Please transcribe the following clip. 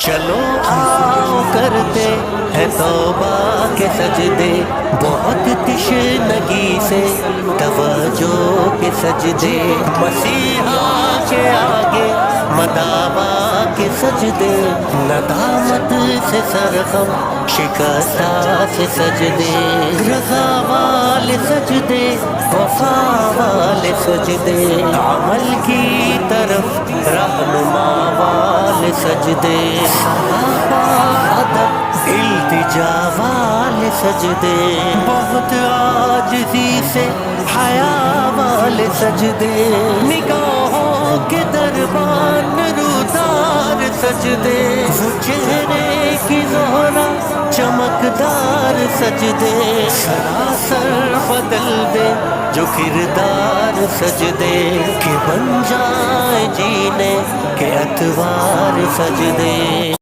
چلو آؤ کرتے ہیں توبہ کے سجدے، بہت تشنگی سے توجہ کے سجدے، مسیحا کے آگے مداوا کے سجدے، ندامت سے سرغم شکستہ سے سجدے، رضا والے سجدے، وفا والے سجدے، عمل کی طرف رہنما والے سجدے، صحابہ ادب التجا والے سجدے، بہت عاجزی سے حیا والے سجدے، نگاہوں کے دربان رودار سجدے، وہ چہرے کی زہرا چمکدار سجدے، سراسر بدل دے جو کردار سجدے، کہ بن جائے جینے کے اتوار سجدے۔